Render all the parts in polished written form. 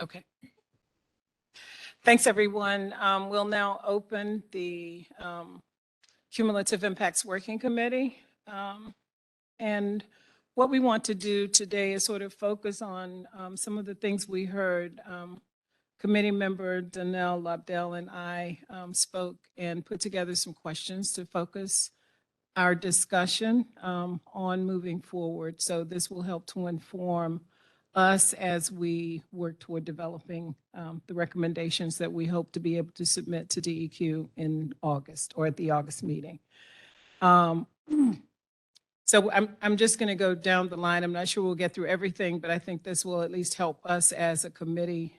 Okay. Thanks, everyone. We'll now open the Cumulative Impacts Working Committee. And what we want to do today is sort of focus on some of the things we heard. Committee member Danelle Lobdell and I spoke and put together some questions to focus our discussion on moving forward. So this will help to inform us as we work toward developing the recommendations that we hope to be able to submit to DEQ in August or at the August meeting. So I'm just going to go down the line. I'm not sure we'll get through everything, but I think this will at least help us as a committee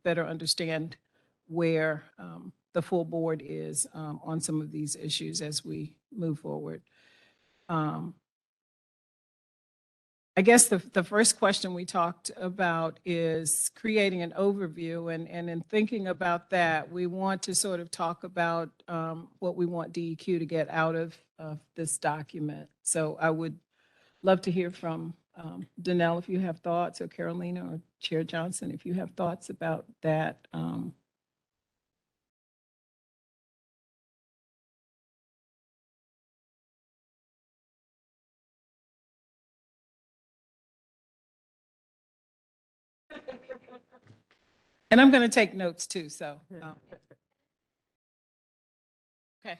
better understand where the full board is on some of these issues as we move forward. I guess the first question we talked about is creating an overview, and in thinking about that, we want to sort of talk about what we want DEQ to get out of this document. So I would love to hear from Danelle if you have thoughts, or Carolina or Chair Johnson if you have thoughts about that. And I'm going to take notes too, so. Okay.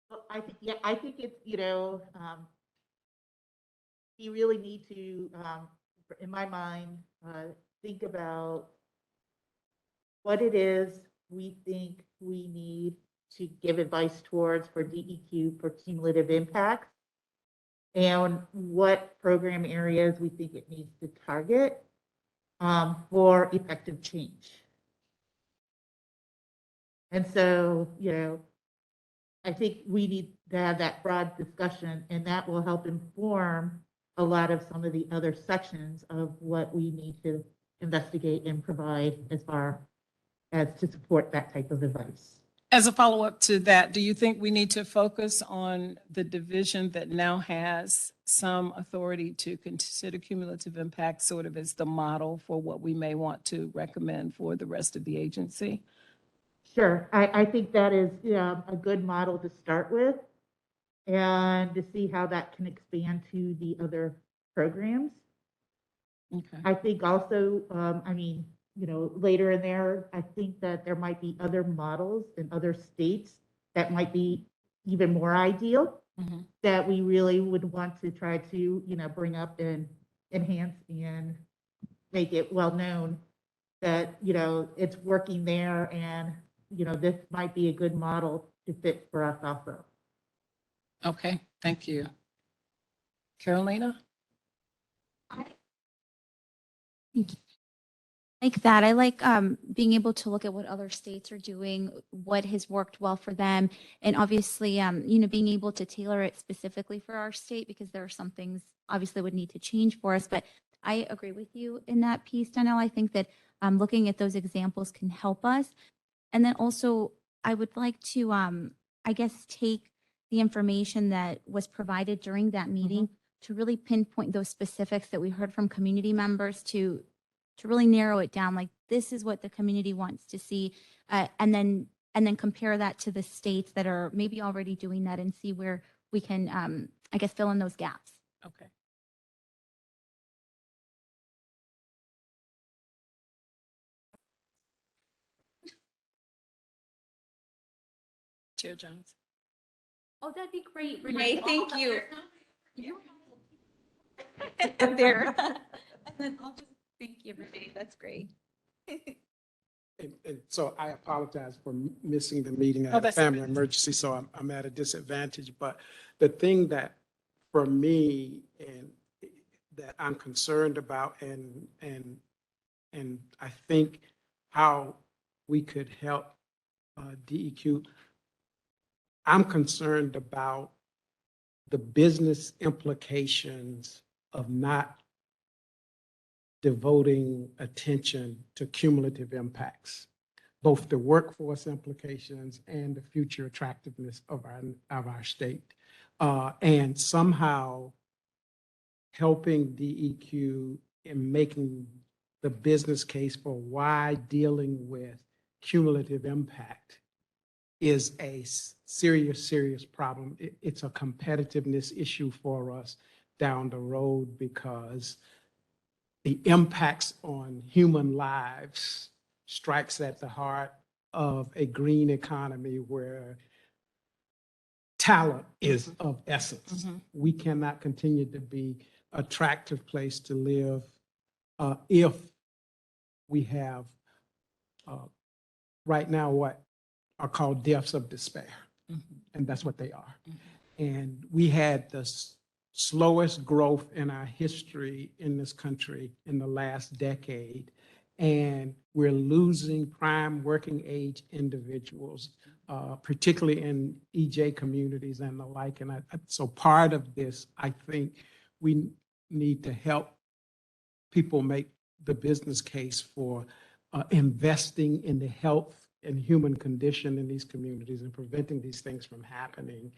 Well, I think it's, you really need to, in my mind, think about what it is we think we need to give advice towards for DEQ for cumulative impacts, and what program areas we think it needs to target for effective change. And so, I think we need to have that broad discussion, and that will help inform a lot of some of the other sections of what we need to investigate and provide as far as to support that type of advice. As a follow-up to that, do you think we need to focus on the division that now has some authority to consider cumulative impact sort of as the model for what we may want to recommend for the rest of the agency? Sure, I think that is a good model to start with, and to see how that can expand to the other programs. Okay. I think also, later in there, I think that there might be other models in other states that might be even more ideal, that we really would want to try to, bring up and enhance and make it well known that, it's working there, and, this might be a good model to fit for us also. Okay, thank you. Carolina? Like that. I like being able to look at what other states are doing, what has worked well for them, and obviously, being able to tailor it specifically for our state, because there are some things obviously would need to change for us. But I agree with you in that piece, Danielle. I think that looking at those examples can help us. And then also, I would like to, I guess, take the information that was provided during that meeting to really pinpoint those specifics that we heard from community members to really narrow it down. Like, this is what the community wants to see, and then compare that to the states that are maybe already doing that, and see where we can, I guess, fill in those gaps. Okay. Chair Jones. Oh, that'd be great, Renee. Thank you. There. And then I'll just thank you, Renee. That's great. And so I apologize for missing the meeting. I Oh, had a that's family okay. emergency, so I'm at a disadvantage. But the thing that, for me, and that I'm concerned about, and I think how we could help DEQ, I'm concerned about the business implications of not devoting attention to cumulative impacts, both the workforce implications and the future attractiveness of our state. and somehow helping DEQ in making the business case for why dealing with cumulative impact is a serious, serious problem. It's a competitiveness issue for us down the road because the impacts on human lives strikes at the heart of a green economy where talent is of essence. We cannot continue to be an attractive place to live if we have right now what are called deaths of despair. And that's what they are. And we had the slowest growth in our history in this country in the last decade. And we're losing prime working age individuals, particularly in EJ communities and the like. And so part of this, I think we need to help people make the business case for investing in the health and human condition in these communities and preventing these things from happening.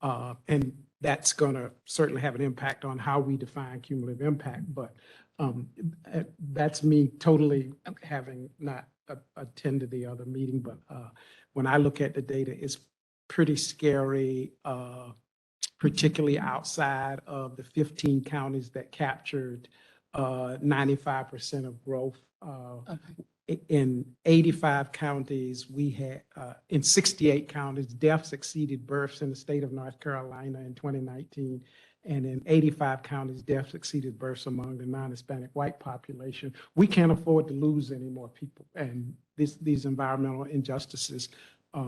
And that's going to certainly have an impact on how we define cumulative impact. But that's me totally having not attended the other meeting. But when I look at the data, it's pretty scary, particularly outside of the 15 counties that captured 95% of growth. In 85 counties, we had, in 68 counties, deaths exceeded births in the state of North Carolina in 2019. And in 85 counties, deaths exceeded births among the non-Hispanic white population. We can't afford to lose any more people. And these environmental injustices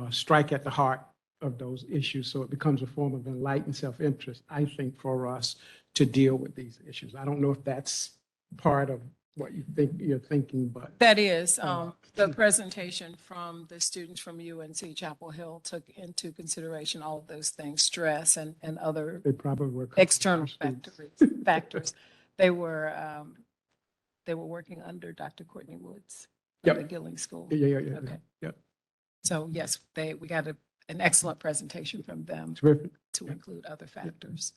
strike at the heart of those issues. So it becomes a form of enlightened self-interest, I think, for us to deal with these issues. I don't know if that's part of what you think you're thinking, but that is the presentation from the students from UNC Chapel Hill took into consideration all of those things, stress and other they probably were external factors. They were working under Dr. Courtney Woods of the Gilling School. Yeah. Okay. So yes, we got an excellent presentation from them. Terrific. To include other factors.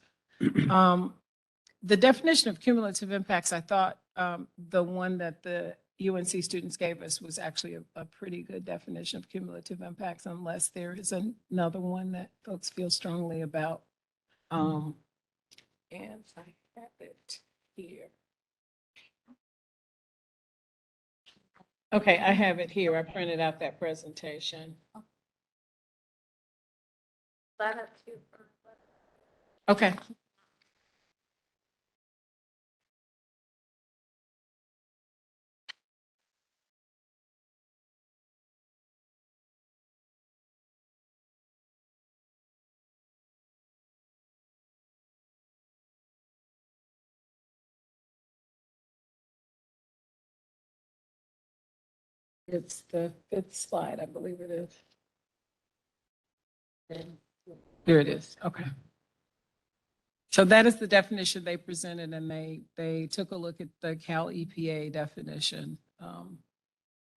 The definition of cumulative impacts, I thought the one that the UNC students gave us was actually a pretty good definition of cumulative impacts, unless there is another one that folks feel strongly about. And I have it here. Okay, I have it here. I printed out that presentation. Okay. It's the 5th slide, I believe it is. There it is. Okay. So that is the definition they presented, and they took a look at the Cal EPA definition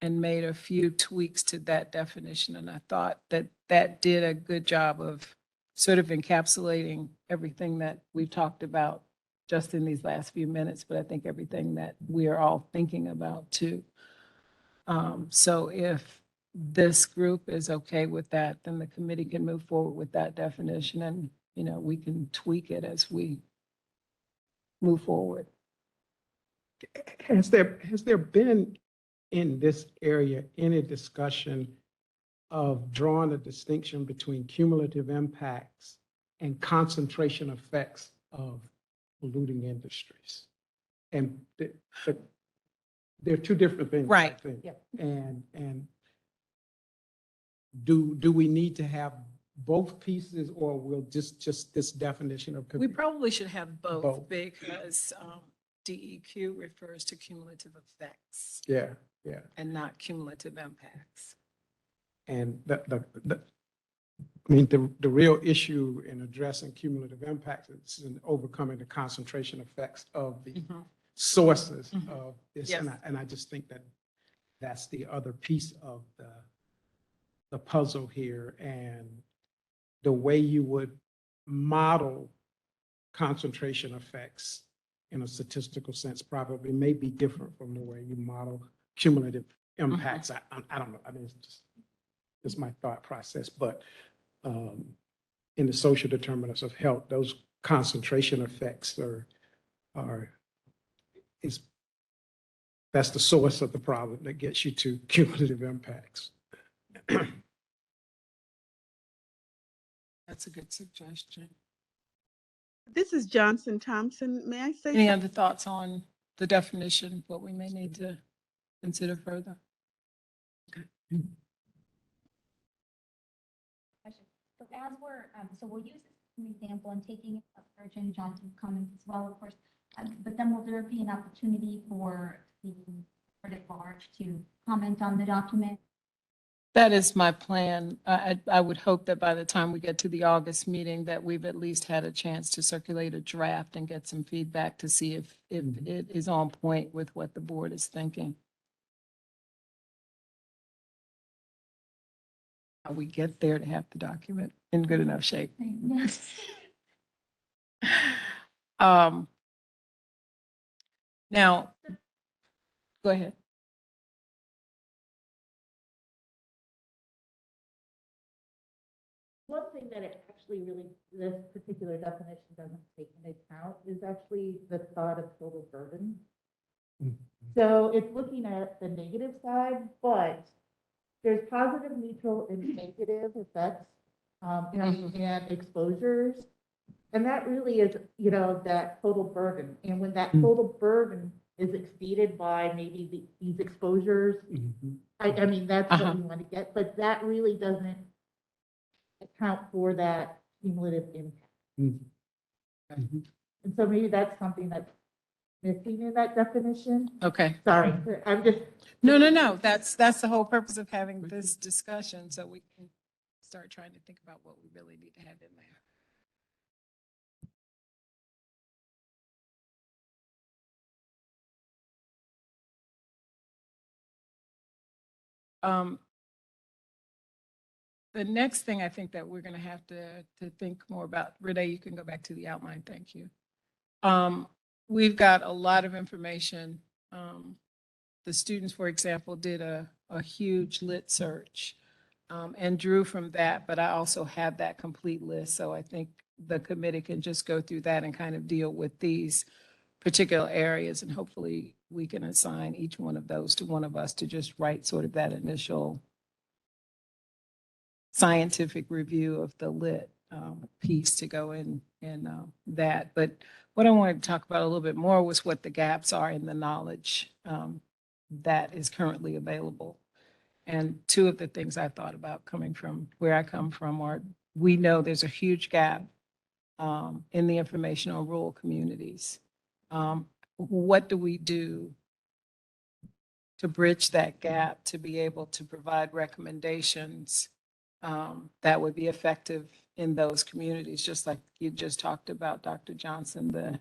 and made a few tweaks to that definition. And I thought that did a good job of sort of encapsulating everything that we've talked about just in these last few minutes, but I think everything that we are all thinking about too. So if this group is okay with that, then the committee can move forward with that definition, and we can tweak it as we move forward. Has there been in this area any discussion of drawing a distinction between cumulative impacts and concentration effects of polluting industries? And they're two different things, Right. I think. Yeah. And do we need to have both pieces, or will just this definition of? We probably should have both. Both. Because DEQ refers to cumulative effects. Yeah. And not cumulative impacts. And the real issue in addressing cumulative impacts is in overcoming the concentration effects of the sources of this. Yes. And I just think that's the other piece of the puzzle here. And the way you would model concentration effects in a statistical sense probably may be different from the way you model cumulative impacts. I don't know. I mean, it's my thought process, but in the social determinants of health, those concentration effects that's the source of the problem that gets you to cumulative impacts. That's a good suggestion. This is Johnson Thompson. May I say Any something? other thoughts on the definition, what we may need to consider further? So as we're, so we'll use this as an example and taking Virgin Johnson's comments as well, of course. But then will there be an opportunity for the board at large to comment on the document? That is my plan. I would hope that by the time we get to the August meeting, that we've at least had a chance to circulate a draft and get some feedback to see if it is on point with what the board is thinking. How we get there to have the document in good enough shape. Yes. Now, go ahead. One thing that it actually really, this particular definition doesn't take into account is actually the thought of total burden. So it's looking at the negative side, but there's positive, neutral, and negative effects, and exposures. And that really is, that total burden. And when that total burden is exceeded by maybe these exposures, I mean, that's what we want to get, but that really doesn't account for that cumulative impact. And so maybe that's something that's missing in that definition. Okay. Sorry, I'm just. No. That's the whole purpose of having this discussion, so we can start trying to think about what we really need to have in there. The next thing I think that we're going to have to think more about, Renee, you can go back to the outline. Thank you. We've got a lot of information. The students, for example, did a huge lit search and drew from that, but I also have that complete list. So I think the committee can just go through that and kind of deal with these particular areas, and hopefully we can assign each one of those to one of us to just write sort of that initial scientific review of the lit piece to go in that. But what I wanted to talk about a little bit more was what the gaps are in the knowledge that is currently available. And two of the things I thought about coming from where I come from are, we know there's a huge gap in the information on rural communities. What do we do to bridge that gap to be able to provide recommendations that would be effective in those communities, just like you just talked about, Dr. Johnson,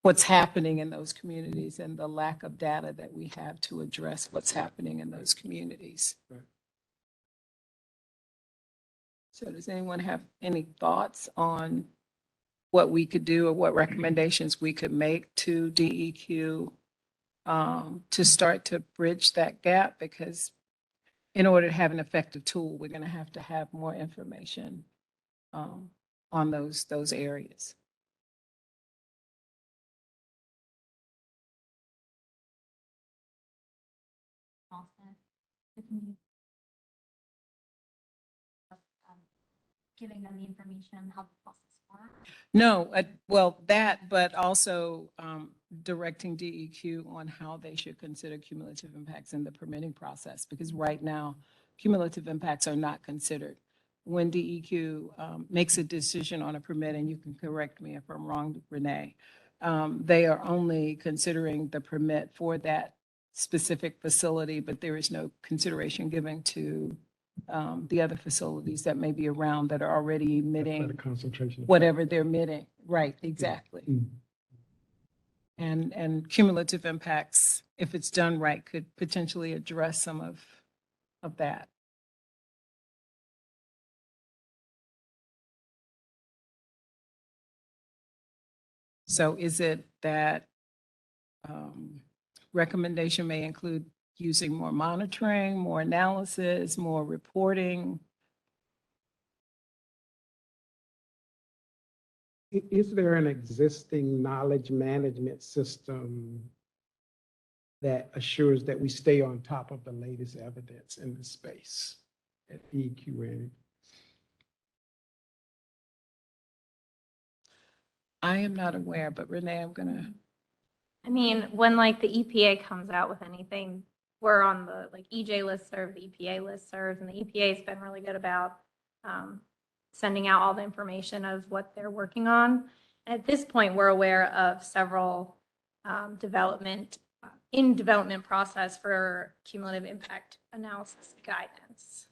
what's happening in those communities and the lack of data that we have to address what's happening in those communities. Right. So does anyone have any thoughts on what we could do or what recommendations we could make to DEQ to start to bridge that gap? Because in order to have an effective tool, we're going to have more information on those areas. Giving them the information on how the process works. No, well, that, but also directing DEQ on how they should consider cumulative impacts in the permitting process, because right now, cumulative impacts are not considered. When DEQ makes a decision on a permit, and you can correct me if I'm wrong, Renee, they are only considering the permit for that specific facility, but there is no consideration given to the other facilities that may be around that are already emitting concentration. whatever they're emitting. Right, exactly. And cumulative impacts, if it's done right, could potentially address some of that. So is it that recommendation may include using more monitoring, more analysis, more reporting? Is there an existing knowledge management system that assures that we stay on top of the latest evidence in the space at EQN? I am not aware, but Renee, I'm gonna, I mean, when like the EPA comes out with anything, we're on the like EJ listserv, the EPA listservs, and the EPA's been really good about sending out all the information of what they're working on. At this point, we're aware of several development process for cumulative impact analysis guidance.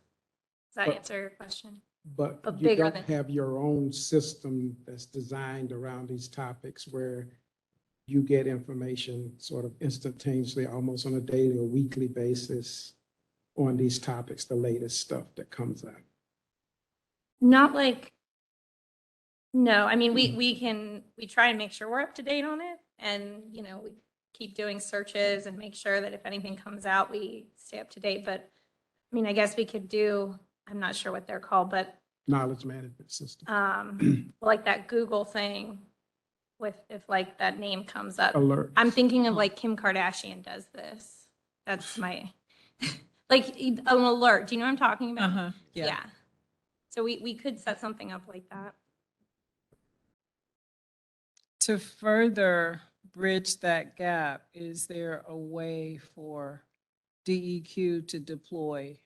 Does that But- answer your question? But But you bigger don't than- have your own system that's designed around these topics where you get information sort of instantaneously, almost on a daily or weekly basis on these topics, the latest stuff that comes out. Not like, no, I mean, we try and make sure we're up to date on it. And, you know, we keep doing searches and make sure that if anything comes out, we stay up to date. But, I mean, I guess we could do, I'm not sure what they're called, but Knowledge management system. like that Google thing with, if like that name comes up. Alert. I'm thinking of like Kim Kardashian does this. That's my, like an alert. Do you know what I'm talking about? uh-huh, yeah. Yeah. So we could set something up like that. To further bridge that gap, is there a way for DEQ to deploy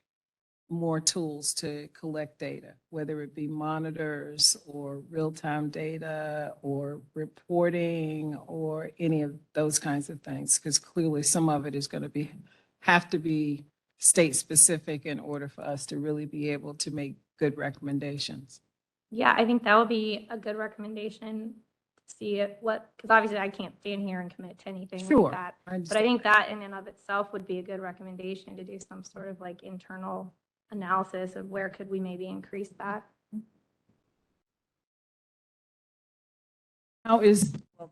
more tools to collect data, whether it be monitors or real-time data or reporting or any of those kinds of things? Because clearly some of it is going to have to be state-specific in order for us to really be able to make good recommendations. Yeah, I think that would be a good recommendation to see because obviously I can't stand here and commit to anything Sure, like that. I But I understand. think that in and of itself would be a good recommendation to do some sort of like internal analysis of where could we maybe increase that. Well,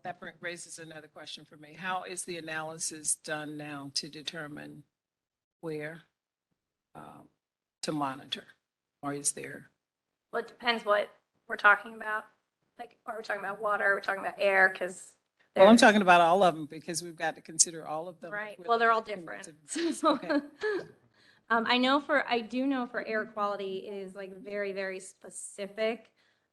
that raises another question for me. How is the analysis done now to determine where to monitor? Or is there? Well, it depends what we're talking about. Like, are we talking about water? Are we talking about air? Because Well, I'm talking about all of them because we've got to consider all of them. right. with Well, they're all the different. cumulative. So, Okay. I do know for air quality, it is like very, very specific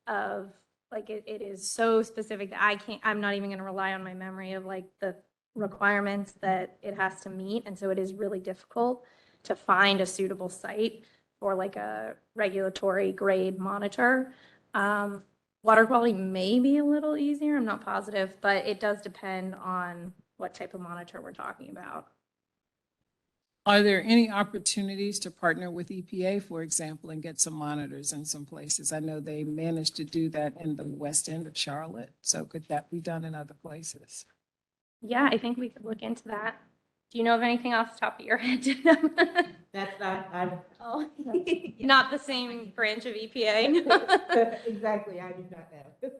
of like, it is so specific that I'm not even going to rely on my memory of like the requirements that it has to meet. And so it is really difficult to find a suitable site for like a regulatory grade monitor. Water quality may be a little easier. I'm not positive, but it does depend on what type of monitor we're talking about. Are there any opportunities to partner with EPA, for example, and get some monitors in some places? I know they managed to do that in the west end of Charlotte. So could that be done in other places? Yeah, I think we could look into that. Do you know of anything off the top of your head? That's not, I'm. Oh, not the same branch of E EPA. Exactly, I do not know.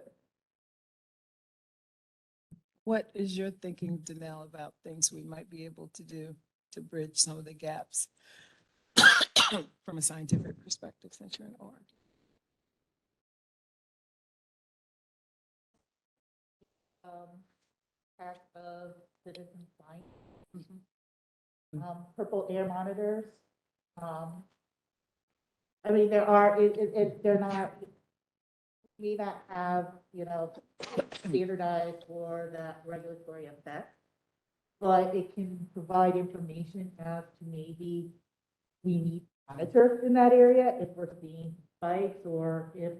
What is your thinking, Danelle, about things we might be able to do to bridge some of the gaps from a scientific perspective, since you're in Oregon? Part of citizen science. Purple air monitors. I mean, there are, they're not, we not have, you know, standardized for that regulatory effect. But it can provide information as to maybe we need to monitor in that area if we're seeing spikes or if,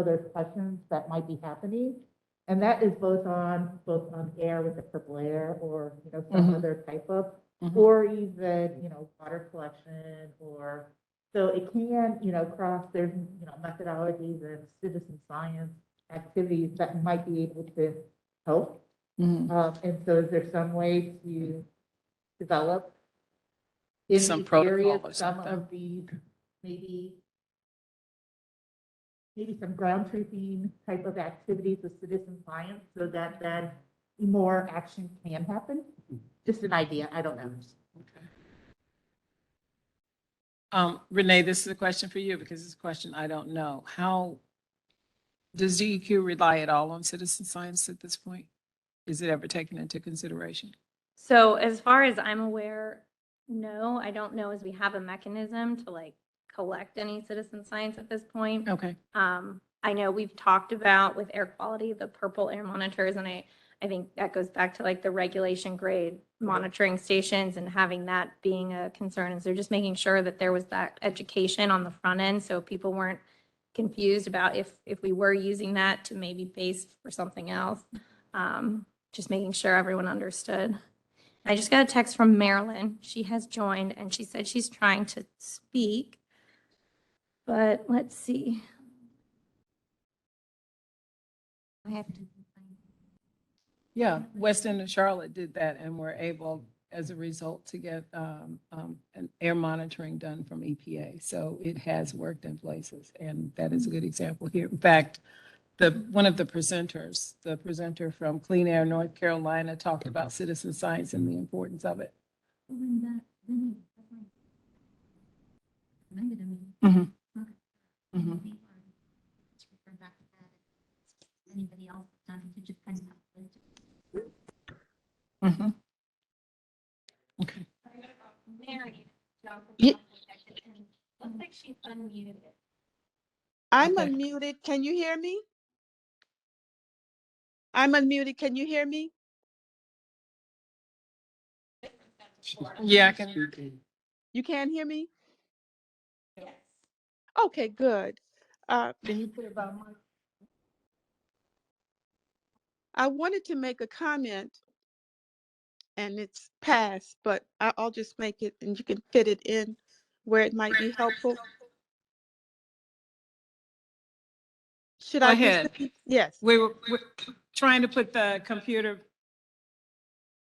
there's questions that might be happening. And that is both on air with the purple air or, some Mhm. other type of, Mhm. or even, water collection or, so it can, there's, methodologies and citizen science activities that might be able to help. Mhm. And so is there some way to develop in Some these protocol areas, or some something. of these maybe maybe some ground truthing type of activities with citizen science so that then more action can happen. Just an idea, I don't know. Renee, this is a question for you because it's a question I don't know. How does DEQ rely at all on citizen science at this point? Is it ever taken into consideration? So as far as I'm aware, no, I don't know as we have a mechanism to like collect any citizen science at this point. Okay. I know we've talked about with air quality, the purple air monitors, and I think that goes back to like the regulation grade monitoring stations and having that being a concern. And so just making sure that there was that education on the front end so people weren't confused about if we were using that to maybe base for something else. Just making sure everyone understood. I just got a text from Marilyn. She has joined and she said she's trying to speak. But let's see. I have to. Yeah, Weston and Charlotte did that and were able, as a result, to get an air monitoring done from EPA. So it has worked in places, and that is a good example here. In fact, one of the presenters, the presenter from Clean Air North Carolina, talked about citizen science and the importance of it. Mhm. Mhm. Mhm. Okay. Mary. Ye- Looks like she's unmuted. I'm Okay. unmuted. Can you hear me? I'm unmuted. Can you hear me? Yeah, I can. You can't hear me? Yes. Okay, good. Can you put it by mic? I wanted to make a comment and it's passed, but I'll just make it and you can fit it in where it might be helpful. Should Go I ahead. proceed? Yes. We're trying to put the computer.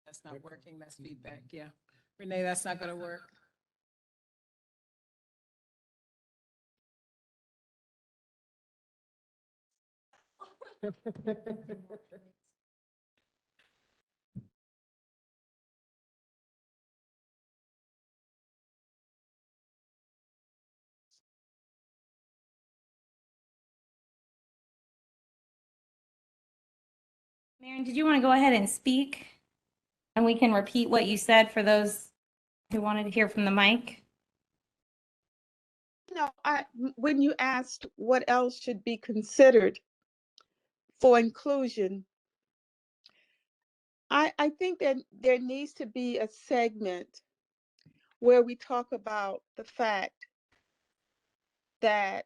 That's not working. That's feedback. Yeah. Renee, that's not going to work. Marion, did you want to go ahead and speak? And we can repeat what you said for those who wanted to hear from the mic. You know, when you asked what else should be considered for inclusion, I think that there needs to be a segment where we talk about the fact that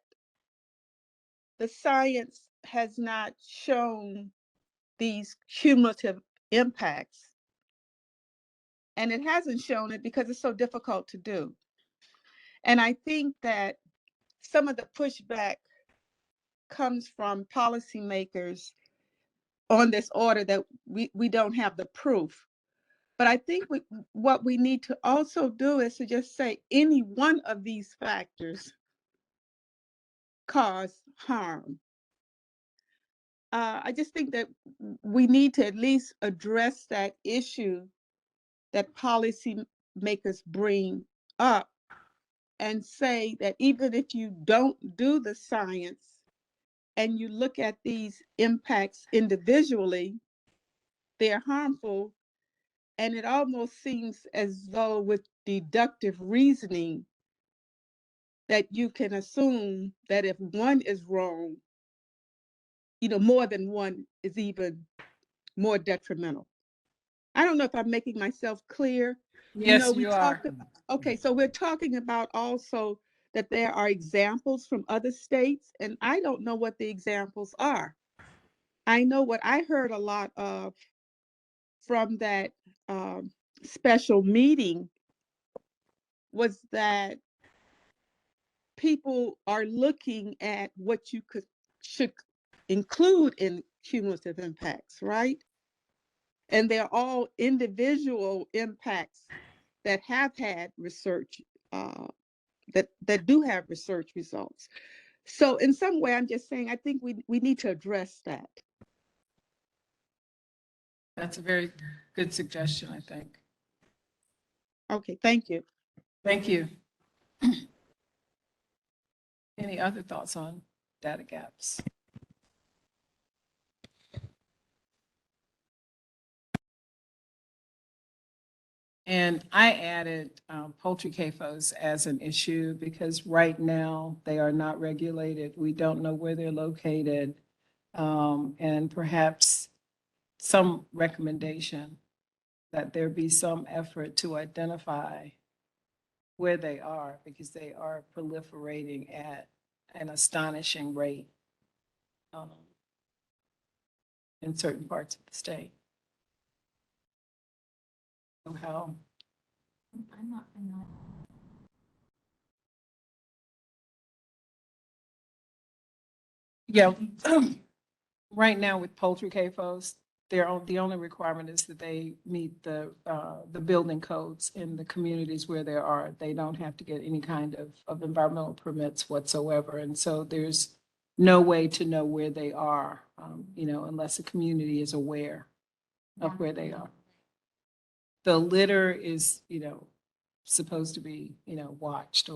the science has not shown these cumulative impacts. And it hasn't shown it because it's so difficult to do. And I think that some of the pushback comes from policymakers on this order that we don't have the proof. But I think what we need to also do is to just say any one of these factors cause harm. I just think that we need to at least address that issue that policymakers bring up and say that even if you don't do the science and you look at these impacts individually, they're harmful. And it almost seems as though with deductive reasoning that you can assume that if one is wrong, more than one is even more detrimental. I don't know if I'm making myself clear. Yes, We you are. okay, so we're talking about also that there are examples from other states, and I don't know what the examples are. I know what I heard a lot of from that special meeting was that people are looking at what you should include in cumulative impacts, right? And they're all individual impacts that have had research that do have research results. So in some way, I'm just saying, I think we need to address that. That's a very good suggestion, I think. Okay, thank you. Thank you. Any other thoughts on data gaps? And I added poultry CAFOs as an issue because right now they are not regulated. We don't know where they're located. And perhaps some recommendation that there be some effort to identify where they are because they are proliferating at an astonishing rate in certain parts of the state. So how I'm not. Yeah, right now with poultry CAFOs, the only requirement is that they meet the building codes in the communities where they are. They don't have to get any kind of environmental permits whatsoever. And so there's no way to know where they are, unless the community is aware of where they are. The litter is, supposed to be, watched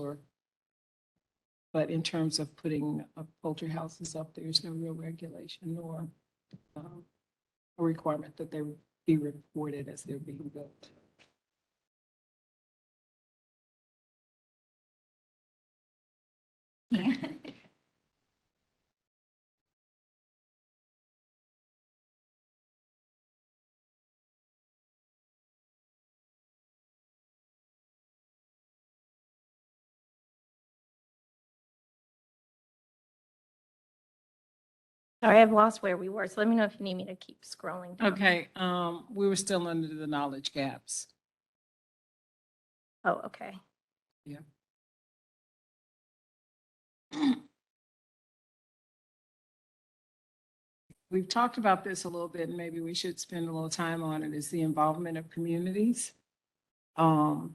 but in terms of putting poultry houses up, there's no real regulation nor a requirement that they be reported as they're being built. Yeah. Sorry, I've lost where we were, so let me know if you need me to keep scrolling down. Okay, we were still under the knowledge gaps. Oh, okay. Yeah. We've talked about this a little bit, and maybe we should spend a little time on it, is the involvement of communities. And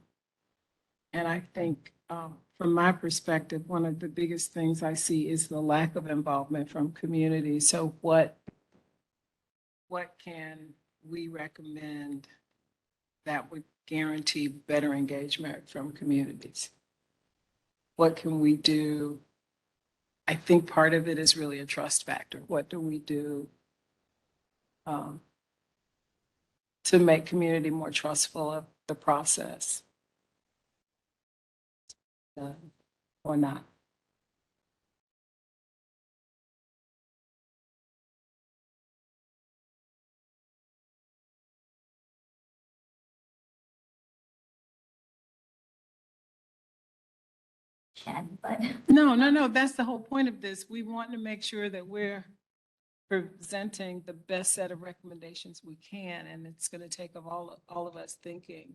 I think from my perspective, one of the biggest things I see is the lack of involvement from communities. So what can we recommend that would guarantee better engagement from communities? What can we do? I think part of it is really a trust factor. What do we do to make community more trustful of the process or not? But No. That's the whole point of this. We want to make sure that we're presenting the best set of recommendations we can, and it's going to take of all of us thinking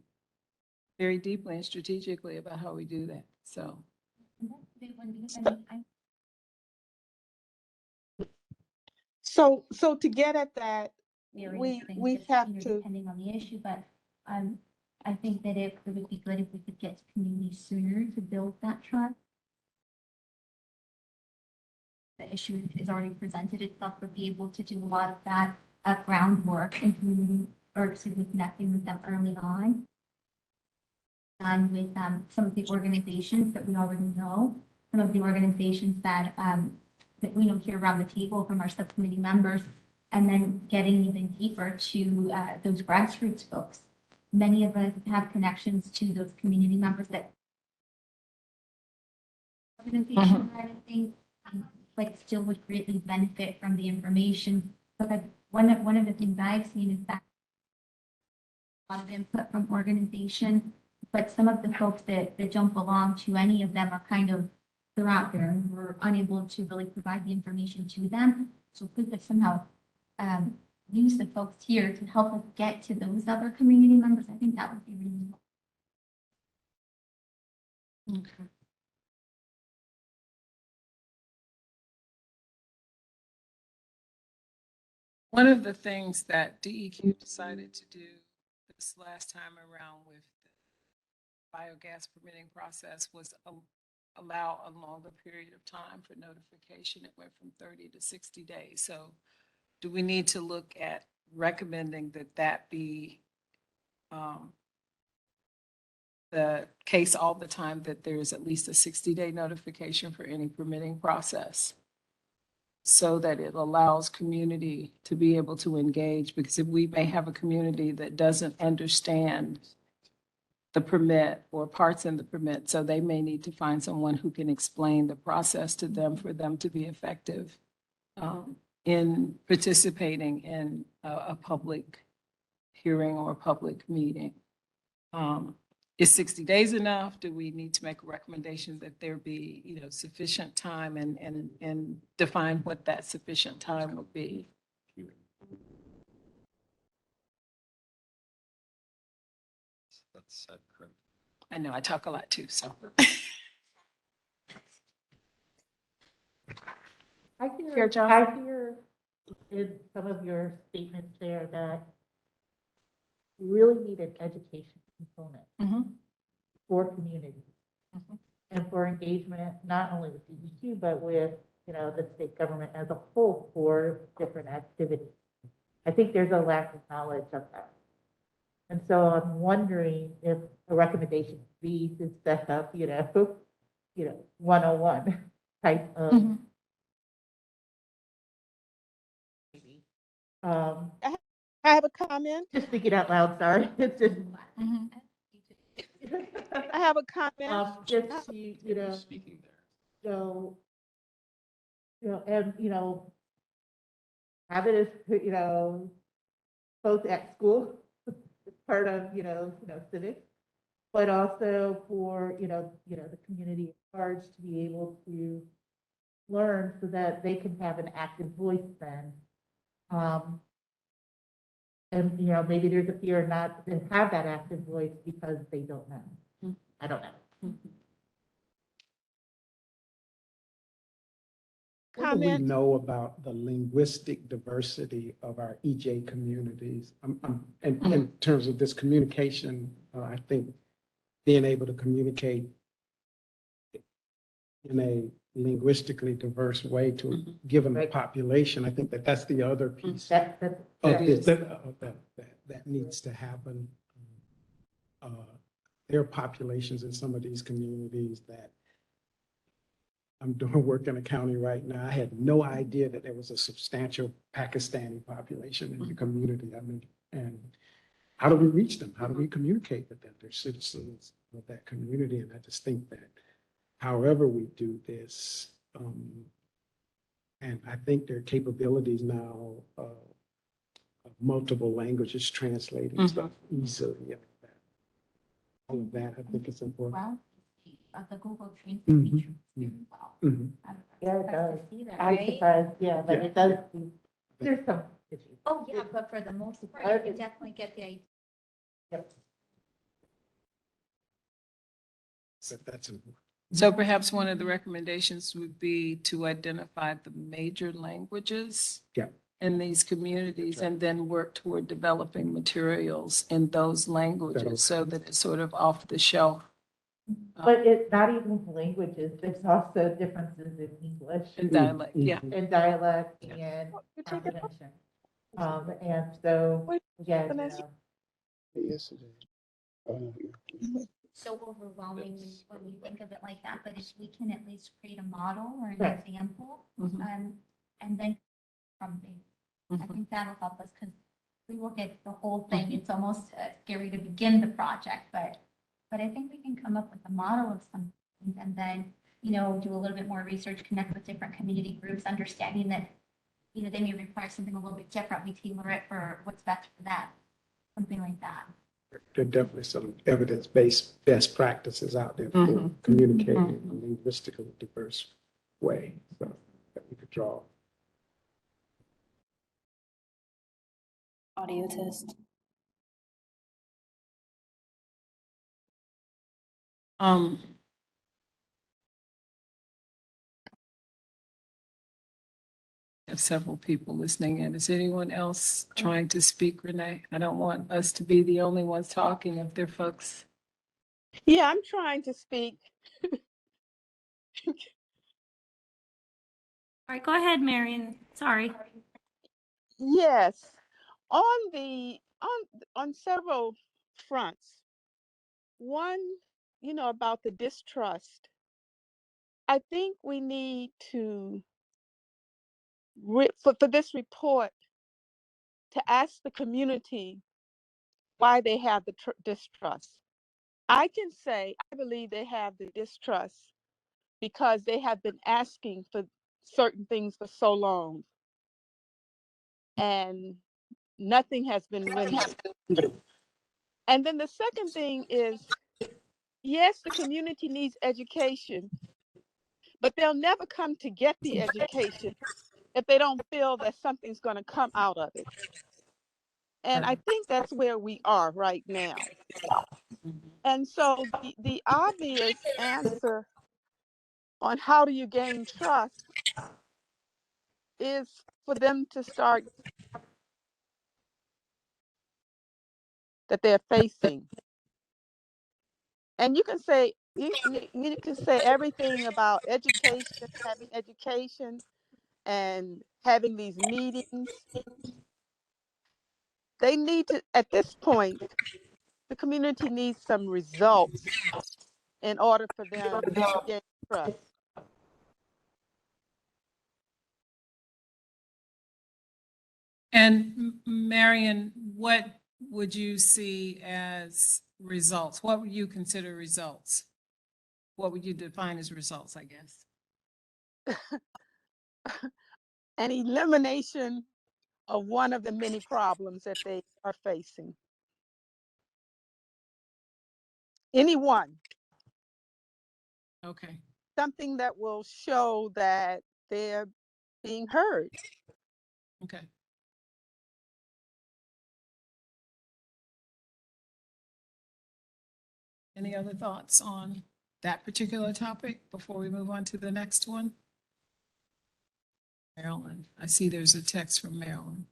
very deeply and strategically about how we do that. So, So to get at that, we have to. Depending on the issue, but I think that it would be good if we could get to communities sooner to build that trust. The issue is already presented itself, but be able to do a lot of that groundwork and community, or excuse me, connecting with them early on. And with some of the organizations that we already know, some of the organizations that we know here around the table from our subcommittee members, and then getting even deeper to those grassroots folks. Many of us have connections to those community members that organization side of things, like still would greatly benefit from the information. But one of the things I've seen is that a lot of input from organization, but some of the folks that jump along to any of them are kind of, they're out there and we're unable to really provide the information to them. So if we could somehow use the folks here to help us get to those other community members, I think that would be really helpful. okay. One of the things that DEQ decided to do this last time around with the biogas permitting process was allow a longer period of time for notification. It went from 30 to 60 days. So do we need to look at recommending that that be the case all the time, that there is at least a 60-day notification for any permitting process, so that it allows community to be able to engage? Because if we may have a community that doesn't understand the permit or parts in the permit, so they may need to find someone who can explain the process to them for them to be effective in participating in a public hearing or a public meeting. Is 60 days enough? Do we need to make a recommendation that there be, sufficient time and define what that sufficient time would be? That's correct. I know I talk a lot too, so. I Here, hear, John. I hear in some of your statements there that we really need an education component Mhm. for communities Mhm. and for engagement, not only with DEQ, but with, the state government as a whole for different activities. I think there's a lack of knowledge of that. And so I'm wondering if a recommendation would be to set up, 101 type of. Mhm. Um, I have a comment. just thinking out loud, sorry. It's just, Mhm. I have a comment. just, to, Speaking there. so, and, have it as, both at school, part of, civics, but also for, the community at large to be able to learn so that they can have an active voice then. And, maybe there's a fear not to have that active voice because they don't know. I don't know. What do we Comment. know about the linguistic diversity of our EJ communities? In terms of this communication, I think being able to communicate in a linguistically diverse way to a given Right. population, I think that's the other piece That's, of It this, is. that needs to happen. There are populations in some of these communities that I'm doing work in a county right now. I had no idea that there was a substantial Pakistani population in the community. I mean, and how do we reach them? How do we communicate with them? They're citizens of that community. And I just think that however we do this, and I think there are capabilities now of multiple languages translating stuff easily. All of that, I think is important. Well, the Google Translate Mhm. feature is very well. Mhm. I'm Yeah, it surprised does. to see that, I right? suppose, yeah, but Yeah. it does, there's some issues. Oh, yeah, but for the most part, I- you can definitely get the idea. Yep. So that's important. So perhaps one of the recommendations would be to identify the major languages Yeah. in these communities and then work toward developing materials in those languages so that it's sort of off the shelf. But it's not even languages, there's also differences in English In dialect, yeah. and dialect and You take it off. comprehension. And so, Wait, again, Vanessa. So overwhelming when you think of it like that, but if we can at least create a model or an Right. example, Mhm. and then from there, I Mhm. think that'll help us, because we look at the whole thing, it's almost scary to begin the project, but I think we can come up with a model of something and then, do a little bit more research, connect with different community groups, understanding that, they may require something a little bit different, we tailor it for what's best for them, something like that. There are definitely some evidence-based best practices out there for Mhm. communicating in a linguistically diverse way, so that we could draw. Audio test. Um, I have several people listening in. Is anyone else trying to speak, Renee? I don't want us to be the only ones talking if there are folks. Yeah, I'm trying to speak. All right, go ahead, Marion. Sorry. Yes, on the on several fronts. One, about the distrust. I think we need to for this report to ask the community why they have the distrust. I can say I believe they have the distrust because they have been asking for certain things for so long and nothing has been rendered. And then the second thing is, yes, the community needs education, but they'll never come to get the education if they don't feel that something's going to come out of it. And I think that's where we are right now. And so the obvious answer on how do you gain trust is for them to start that they're facing. And you can say you can say everything about education, having education and having these meetings. They need to, at this point, the community needs some results in order for them to gain trust. And Marion, what would you see as results? What would you consider results? What would you define as results, I guess? An elimination of one of the many problems that they are facing. Any one. Okay. Something that will show that they're being heard. Okay. Any other thoughts on that particular topic before we move on to the next one? Marilyn, I see there's a text from Marilyn.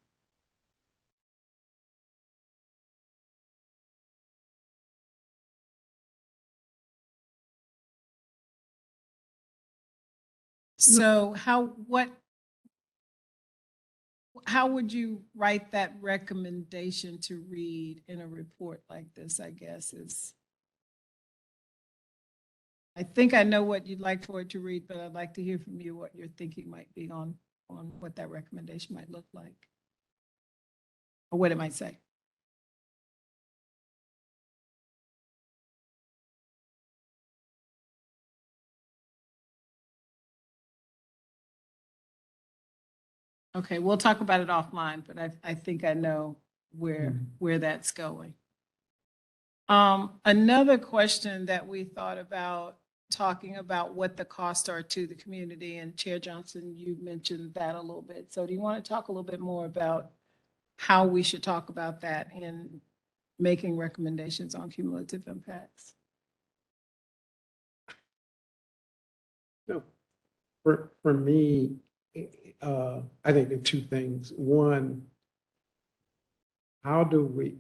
So how would you write that recommendation to read in a report like this, I guess is, I think I know what you'd like for it to read, but I'd like to hear from you what your thinking might be on what that recommendation might look like. Or what it might say. Okay, we'll talk about it offline, but I think I know where that's going. Another question that we thought about talking about what the costs are to the community, and Chair Johnson, you mentioned that a little bit. So do you want to talk a little bit more about how we should talk about that in making recommendations on cumulative impacts? No. For me, I think there are two things. One, how do we,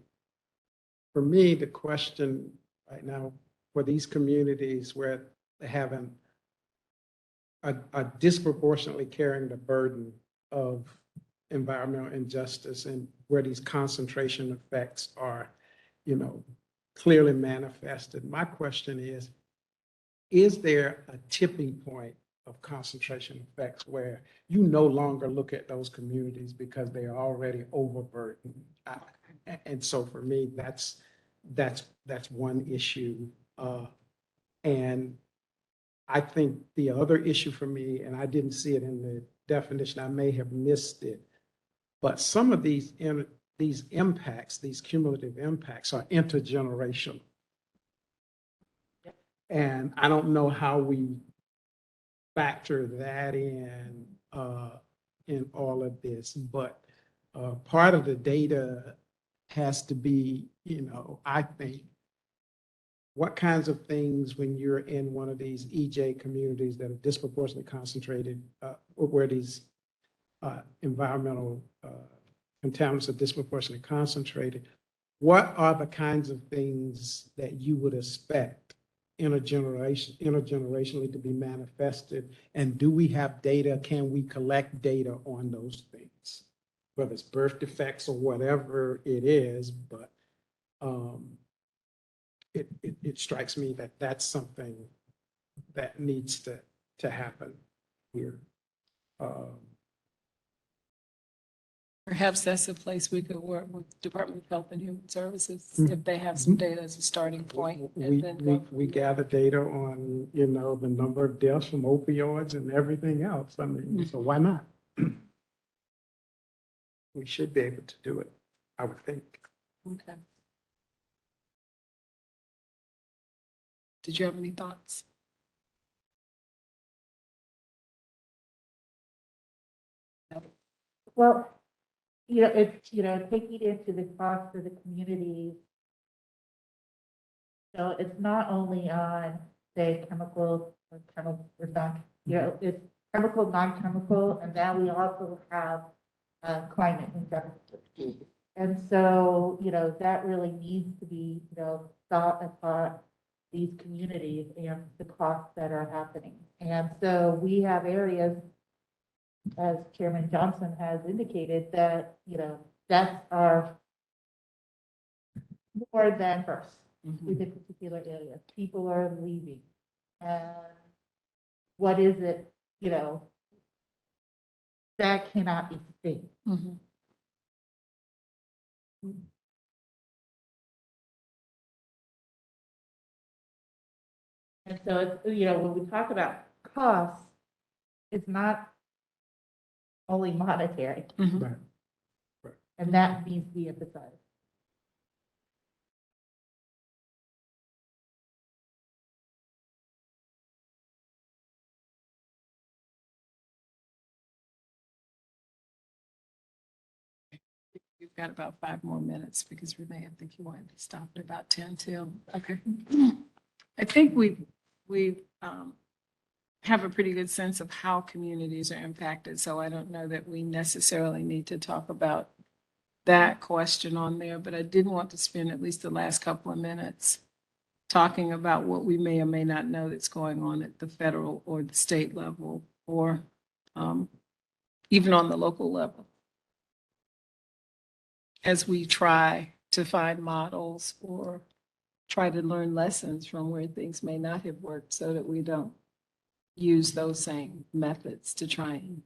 for me, the question right now for these communities where they haven't are disproportionately carrying the burden of environmental injustice and where these concentration effects are, clearly manifested. My question is there a tipping point of concentration effects where you no longer look at those communities because they are already overburdened? And so for me, that's one issue. And I think the other issue for me, and I didn't see it in the definition, I may have missed it, but some of these impacts, these cumulative impacts, are intergenerational. And I don't know how we factor that in all of this, but part of the data has to be, I think, what kinds of things when you're in one of these EJ communities that are disproportionately concentrated, where these environmental contaminants are disproportionately concentrated, what are the kinds of things that you would expect intergenerationally to be manifested? And do we have data? Can we collect data on those things? Whether it's birth defects or whatever it is, but it strikes me that that's something that needs to happen here. Perhaps that's a place we could work with Department of Health and Human Services Mhm. if they have some data as a starting point. and We, then we, go- we gather data on, the number of deaths from opioids and everything else. I mean, so why not? We should be able to do it, I would think. Okay. Did you have any thoughts? Well, taking into the cost of the community. So it's not only on, say, chemical or non, it's chemical, non-chemical, and now we also have climate injustice. And so, that really needs to be, thought about these communities and the costs that are happening. And so we have areas, as Chairman Johnson has indicated, that, that's our more than first in this particular area. People are leaving. And what is it, that cannot be sustained. Mhm. And so it's, when we talk about costs, it's not only monetary, Mhm. Right. and that needs to be emphasized. We've got about 5 more minutes because Renee, I think you wanted to stop at about 10 till. Okay. I think we have a pretty good sense of how communities are impacted, so I don't know that we necessarily need to talk about that question on there, but I did want to spend at least the last couple of minutes talking about what we may or may not know that's going on at the federal or the state level, or even on the local level, as we try to find models or try to learn lessons from where things may not have worked so that we don't use those same methods to try and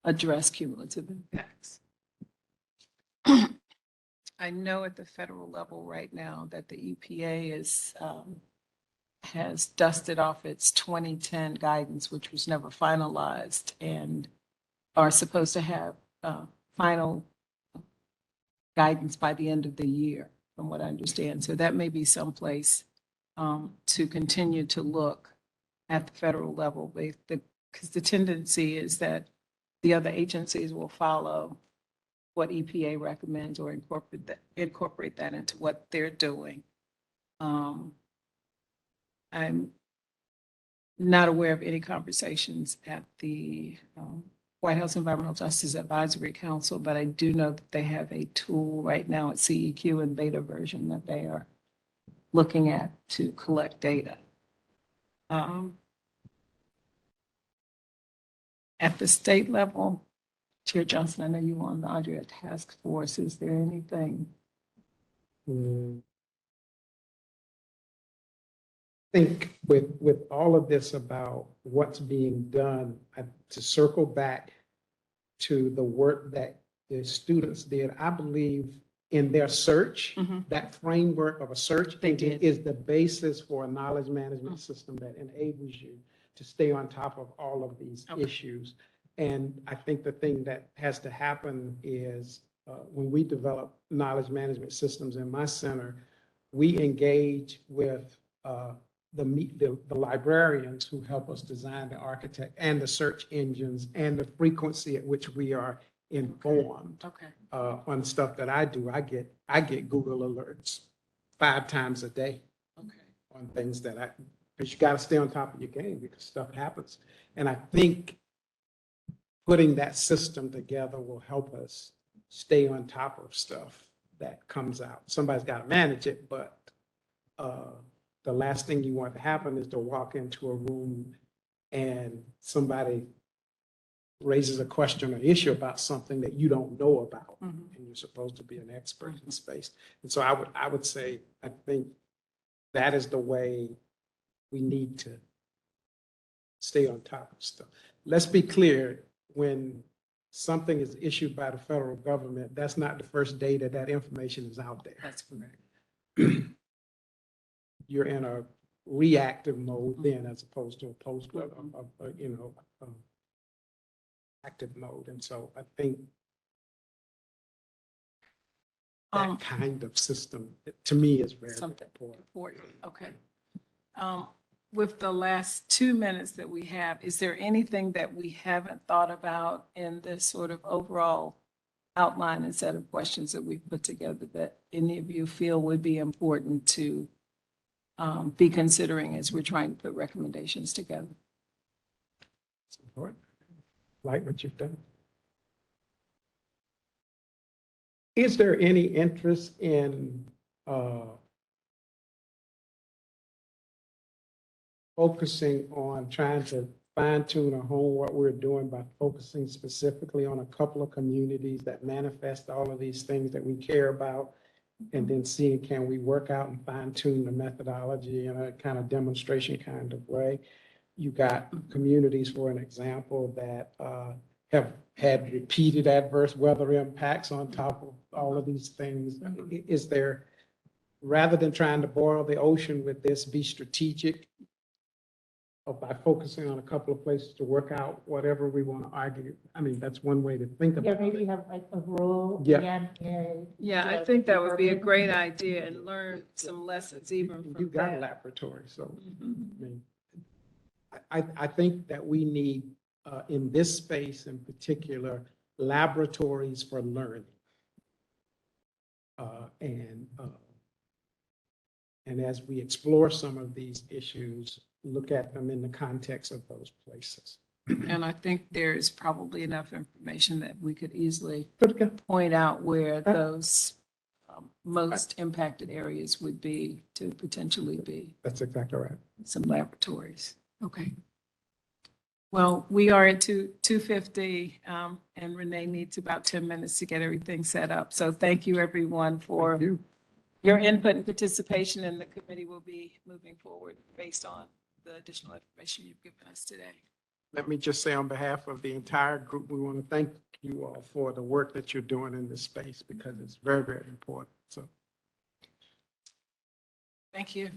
address cumulative impacts. I know at the federal level right now that the EPA has dusted off its 2010 guidance, which was never finalized, and are supposed to have final guidance by the end of the year, from what I understand. So that may be someplace to continue to look at the federal level, because the tendency is that the other agencies will follow what EPA recommends or incorporate that into what they're doing. I'm not aware of any conversations at the White House Environmental Justice Advisory Council, but I do know that they have a tool right now at CEQ in beta version that they are looking at to collect data. At the state level, Chair Johnson, I know you were on the Andrea task force. Is there anything? I think with all of this about what's being done, to circle back to the work that the students did, I believe in their search, that framework of a search They did. is the basis for a knowledge management system that enables you to stay on top of all of these issues. And I think the thing that has to happen is when we develop knowledge management systems in my center, we engage with the librarians who help us design the architect and the search engines and the frequency at which we are informed on stuff that I do. I get Google alerts 5 times a day on things because you got to stay on top of your game because stuff happens. And I think putting that system together will help us stay on top of stuff that comes out. Somebody's got to manage it, but the last thing you want to happen is to walk into a room and somebody raises a question or issue about something that you don't know about, and you're supposed to be an expert in space. And so I would say, I think that is the way we need to stay on top of stuff. Let's be clear, when something is issued by the federal government, that's not the first day that that information is out there. That's correct. You're in a reactive mode then, as opposed to a active mode. And so I think that kind of system, to me, is very Something important. important, okay. With the last 2 minutes that we have, is there anything that we haven't thought about in this sort of overall outline and set of questions that we've put together that any of you feel would be important to be considering as we're trying to put recommendations together? It's important. Like what you've done. Is there any interest in focusing on trying to fine tune or hone what we're doing by focusing specifically on a couple of communities that manifest all of these things that we care about, and then seeing, can we work out and fine tune the methodology in a kind of demonstration kind of way? You got communities, for an example, that have had repeated adverse weather impacts on top of all of these things. Is there, rather than trying to boil the ocean with this, be strategic by focusing on a couple of places to work out whatever we want to argue? I mean, that's one way to think Yeah, about maybe it. have like a rule. Yeah. Yeah, I think that would be a great idea and learn some lessons even You from got a that. laboratory, so, I mean, I think that we need, in this space in particular, laboratories for learning. And as we explore some of these issues, look at them in the context of those places. And I think there is probably enough information that we could easily But again, point out where those most impacted areas would be to potentially be that's exactly right. some laboratories. Okay. Well, we are at 2:50, and Renee needs about 10 minutes to get everything set up. So thank you, everyone, for Thank you. your input and participation, and the committee will be moving forward based on the additional information you've given us today. Let me just say on behalf of the entire group, we want to thank you all for the work that you're doing in this space, because it's very, very important. So Thank you.